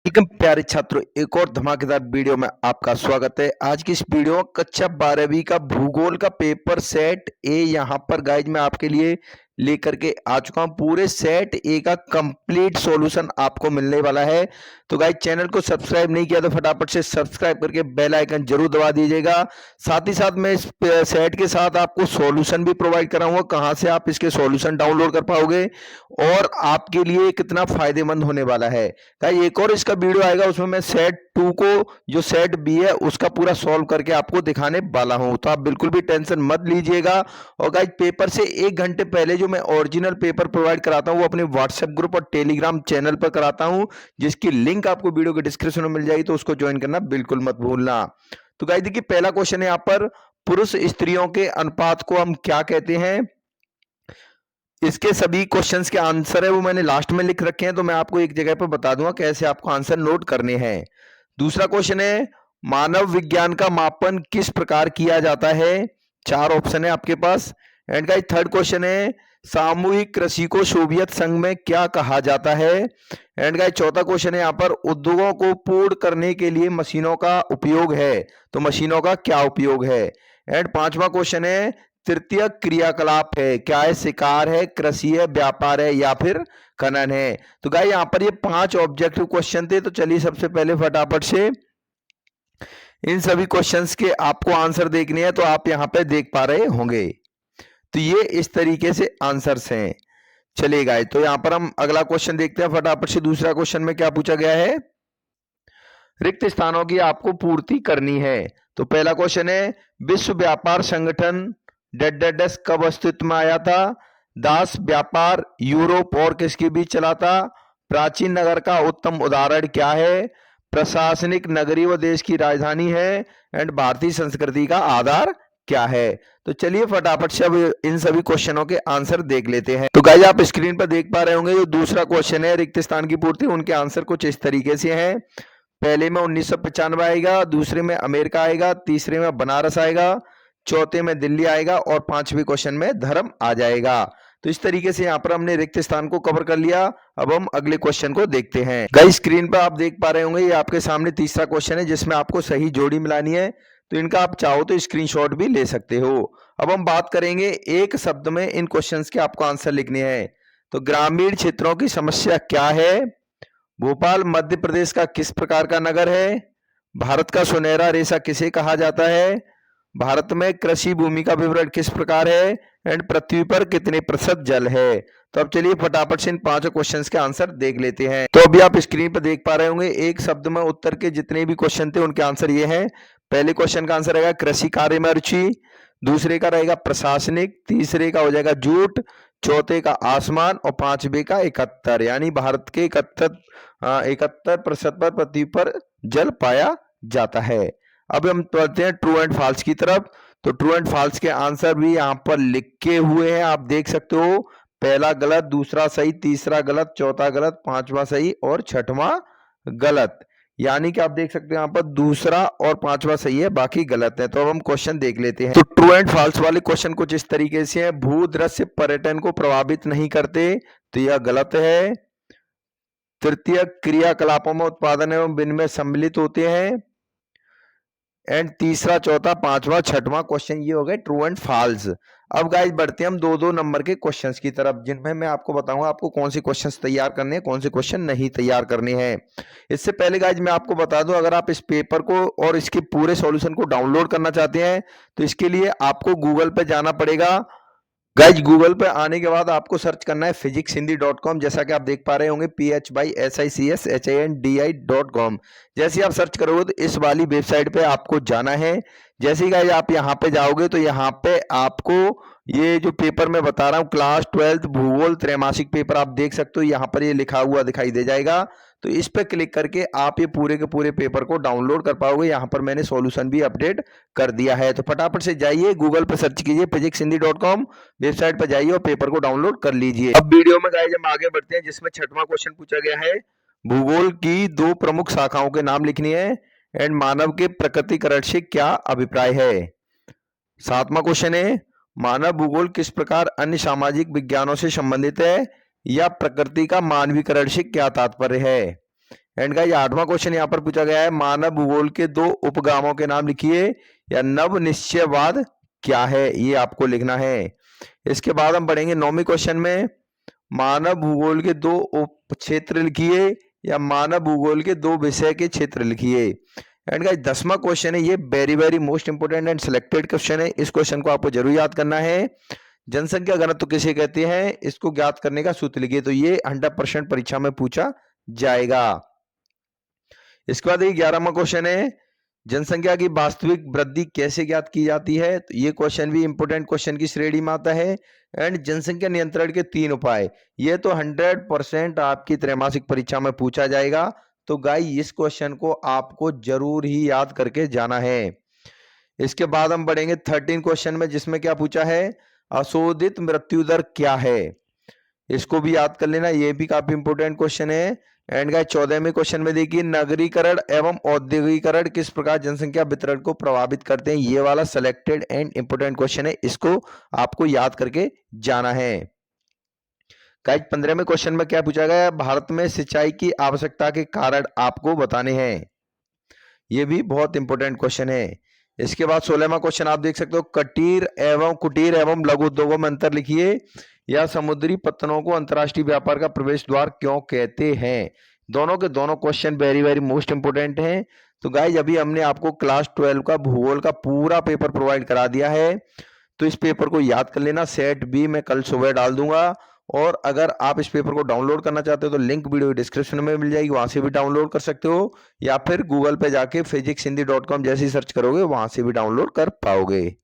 Welcome प्यारे छात्रों, एक और धमाकेदार वीडियो में आपका स्वागत है। आज की इस वीडियो में कक्षा 12वीं का भूगोल का पेपर सेट ए यहाँ पर गाइज मैं आपके लिए लेकर के आ चुका हूँ। पूरे सेट ए का कंप्लीट सॉल्यूशन आपको मिलने वाला है। तो गाइज चैनल को सब्सक्राइब नहीं किया तो फटाफट से सब्सक्राइब करके बेल आइकन जरूर दबा दीजिएगा। साथ ही साथ मैं इस सेट के साथ आपको सॉल्यूशन भी प्रोवाइड कराऊंगा, कहाँ से आप इसके सॉल्यूशन डाउनलोड कर पाओगे और आपके लिए कितना फायदेमंद होने वाला है। गाइस एक और इसका वीडियो आएगा, उसमें मैं सेट 2 को जो सेट बी है उसका पूरा सॉल्व करके आपको दिखाने वाला हूं, तो आप बिल्कुल भी टेंशन मत लीजिएगा। और गाइस पेपर से 1 घंटे पहले जो मैं ओरिजिनल पेपर प्रोवाइड कराता हूं वो अपने व्हाट्सएप ग्रुप और टेलीग्राम चैनल पर कराता हूं, जिसकी लिंक आपको वीडियो के डिस्क्रिप्शन में मिल जाएगी, तो उसको ज्वाइन करना बिल्कुल मत भूलना। तो गाइस देखिए पहला क्वेश्चन है यहाँ पर, पुरुष स्त्रियों के अनुपात को हम क्या कहते हैं। इसके सभी क्वेश्चंस के आंसर है वो मैंने लास्ट में लिख रखे हैं, तो मैं आपको एक जगह पर बता दूंगा कैसे आपको आंसर नोट करने हैं। दूसरा क्वेश्चन है, मानव विज्ञान का मापन किस प्रकार किया जाता है। 4 ऑप्शन है आपके पास। एंड गाइस थर्ड क्वेश्चन है, सामूहिक कृषि को सोवियत संघ में क्या कहा जाता है। एंड गाइस चौथा क्वेश्चन है यहाँ पर, उद्योगों को पूर्ण करने के लिए मशीनों का उपयोग है, तो मशीनों का क्या उपयोग है। एंड पांचवा क्वेश्चन है, तृतीय क्रियाकलाप है, क्या है, शिकार है, कृषि है, व्यापार है या फिर खनन है। तो गाइस यहाँ पर ये 5 ऑब्जेक्टिव क्वेश्चन थे। तो चलिए सबसे पहले फटाफट से इन सभी क्वेश्चंस के आपको आंसर देखने हैं, तो आप यहाँ पे देख पा रहे होंगे। तो ये इस तरीके से आंसर्स हैं। चलिए गाइस तो यहाँ पर हम अगला क्वेश्चन देखते हैं फटाफट से। दूसरा क्वेश्चन में क्या पूछा गया है, रिक्त स्थानों की आपको पूर्ति करनी है। तो पहला क्वेश्चन है, विश्व व्यापार संगठन डेड कब अस्तित्व में आया था। दास व्यापार यूरोप और किसके बीच चला था। प्राचीन नगर का उत्तम उदाहरण क्या है। प्रशासनिक नगरी व देश की राजधानी है। एंड भारतीय संस्कृति का आधार क्या है। तो चलिए फटाफट से अब इन सभी क्वेश्चनों के आंसर देख लेते हैं। तो गाइस आप स्क्रीन पर देख पा रहे होंगे, जो दूसरा क्वेश्चन है रिक्त स्थान की पूर्ति, उनके आंसर कुछ इस तरीके से हैं। पहले में 1995 आएगा, दूसरे में अमेरिका आएगा, तीसरे में बनारस आएगा, चौथे में दिल्ली आएगा और पांचवें क्वेश्चन में धर्म आ जाएगा। तो इस तरीके से यहाँ पर हमने रिक्त स्थान को कवर कर लिया। अब हम अगले क्वेश्चन को देखते हैं। गाइस स्क्रीन पर आप देख पा रहे होंगे, ये आपके सामने तीसरा क्वेश्चन है जिसमें आपको सही जोड़ी मिलानी है। तो इनका आप चाहो तो स्क्रीनशॉट भी ले सकते हो। अब हम बात करेंगे एक शब्द में इन क्वेश्चंस के आपको आंसर लिखने हैं। तो ग्रामीण क्षेत्रों की समस्या क्या है। भोपाल मध्य प्रदेश का किस प्रकार का नगर है। भारत का सुनहरा रेशा किसे कहा जाता है। भारत में कृषि भूमि का विवरण किस प्रकार है। एंड पृथ्वी पर कितने प्रतिशत जल है। तो अब चलिए फटाफट से इन 5 क्वेश्चंस के आंसर देख लेते हैं। तो अभी आप स्क्रीन पर देख पा रहे होंगे, एक शब्द में उत्तर के जितने भी क्वेश्चन थे उनके आंसर ये हैं। पहले क्वेश्चन का आंसर रहेगा कृषि कार्य में रुचि, दूसरे का रहेगा प्रशासनिक, तीसरे का हो जाएगा जूट, चौथे का आसमान और पांचवे का 71, यानी भारत के 71% पर पृथ्वी पर जल पाया जाता है। अब हम चलते हैं ट्रू एंड फॉल्स की तरफ। तो ट्रू एंड फॉल्स के आंसर भी यहाँ पर लिखे हुए हैं, आप देख सकते हो। पहला गलत, दूसरा सही, तीसरा गलत, चौथा गलत, पांचवा सही और छठवां गलत। यानी कि आप देख सकते हैं यहाँ पर दूसरा और पांचवा सही है, बाकी गलत है। तो अब हम क्वेश्चन देख लेते हैं। तो ट्रू एंड फॉल्स वाले क्वेश्चन कुछ इस तरीके से है। भूदृश्य पर्यटन को प्रभावित नहीं करते, तो यह गलत है। तृतीय क्रियाकलापों में उत्पादन एवं विनिमय सम्मिलित होते हैं। एंड तीसरा, चौथा, पांचवा, छठवां क्वेश्चन ये हो गए ट्रू एंड फॉल्स। अब गाइस बढ़ते हैं हम 2-2 नंबर के क्वेश्चंस की तरफ, जिनमें मैं आपको बताऊंगा आपको कौन से क्वेश्चंस तैयार करने हैं, कौन से क्वेश्चन नहीं तैयार करने हैं। इससे पहले गाइस मैं आपको बता दूं, अगर आप इस पेपर को और इसके पूरे सॉल्यूशन को डाउनलोड करना चाहते हैं तो इसके लिए आपको गूगल पे जाना पड़ेगा। गाइज गूगल पे आने के बाद आपको सर्च करना है physicshindy.com, जैसा कि आप देख पा रहे होंगे PHYSICSHINDI.com। जैसे ही आप सर्च करोगे तो इस वाली वेबसाइट पे आपको जाना है। जैसे ही गाइज आप यहाँ पे जाओगे तो यहाँ पे आपको ये जो पेपर मैं बता रहा हूँ क्लास 12 भूगोल त्रैमासिक पेपर, आप देख सकते हो यहाँ पर ये लिखा हुआ दिखाई दे जाएगा। तो इस पर क्लिक करके आप ये पूरे के पूरे पेपर को डाउनलोड कर पाओगे। यहाँ पर मैंने सॉल्यूशन भी अपडेट कर दिया है। तो फटाफट से जाइए गूगल पर सर्च कीजिए physicshindy.com, वेबसाइट पर जाइए और पेपर को डाउनलोड कर लीजिए। अब वीडियो में गाइस हम आगे बढ़ते हैं, जिसमें छठवां क्वेश्चन पूछा गया है, भूगोल की 2 प्रमुख शाखाओं के नाम लिखनी है। एंड मानव के प्रकृतिकरण से क्या अभिप्राय है। सातवां क्वेश्चन है, मानव भूगोल किस प्रकार अन्य सामाजिक विज्ञानों से संबंधित है, या प्रकृति का मानवीकरण से क्या तात्पर्य है। एंड गाइस 8वां क्वेश्चन यहाँ पर पूछा गया है, मानव भूगोल के 2 उपगामों के नाम लिखिए या नव निश्चयवाद क्या है, ये आपको लिखना है। इसके बाद हम बढ़ेंगे 9वें क्वेश्चन में, मानव भूगोल के 2 उप क्षेत्र लिखिए या मानव भूगोल के 2 विषय के क्षेत्र लिखिए। एंड गाइस 10वां क्वेश्चन है, ये very most important and selected question है। इस क्वेश्चन को आपको जरूर याद करना है। जनसंख्या घनत्व किसे कहते हैं, इसको ज्ञात करने का सूत्र लिखिए। तो ये 100% परीक्षा में पूछा जाएगा। इसके बाद 11वां क्वेश्चन है, जनसंख्या की वास्तविक वृद्धि कैसे ज्ञात की जाती है। तो ये क्वेश्चन भी इंपोर्टेंट क्वेश्चन की श्रेणी में आता है। एंड जनसंख्या नियंत्रण के 3 उपाय, ये तो 100% आपकी त्रैमासिक परीक्षा में पूछा जाएगा। तो गाइस इस क्वेश्चन को आपको जरूर ही याद करके जाना है। इसके बाद हम बढ़ेंगे 13 क्वेश्चन में, जिसमें क्या पूछा है, अशोधित मृत्यु दर क्या है, इसको भी याद कर लेना, ये भी काफी इंपोर्टेंट क्वेश्चन है। एंड गाइस 14वें क्वेश्चन में देखिए, नगरीकरण एवं औद्योगिकरण किस प्रकार जनसंख्या वितरण को प्रभावित करते हैं, ये वाला सिलेक्टेड एंड इंपोर्टेंट क्वेश्चन है, इसको आपको याद करके जाना है। गाइस 15वें क्वेश्चन में क्या पूछा गया है, भारत में सिंचाई की आवश्यकता के कारण आपको बताने हैं, ये भी बहुत इंपोर्टेंट क्वेश्चन है। इसके बाद 16वां क्वेश्चन आप देख सकते हो, कुटीर एवं लघु उद्योगों में अंतर लिखिए या समुद्री पत्तनों को अंतर्राष्ट्रीय व्यापार का प्रवेश द्वार क्यों कहते हैं। दोनों के दोनों क्वेश्चन वेरी मोस्ट इंपोर्टेंट हैं। तो गाइज अभी हमने आपको क्लास 12 का भूगोल का पूरा पेपर प्रोवाइड करा दिया है, तो इस पेपर को याद कर लेना। सेट बी मैं कल सुबह डाल दूंगा, और अगर आप इस पेपर को डाउनलोड करना चाहते हो तो लिंक वीडियो डिस्क्रिप्शन में मिल जाएगी, वहां से भी डाउनलोड कर सकते हो, या फिर गूगल पे जाके physicshindy.com जैसे ही सर्च करोगे वहां से भी डाउनलोड कर पाओगे।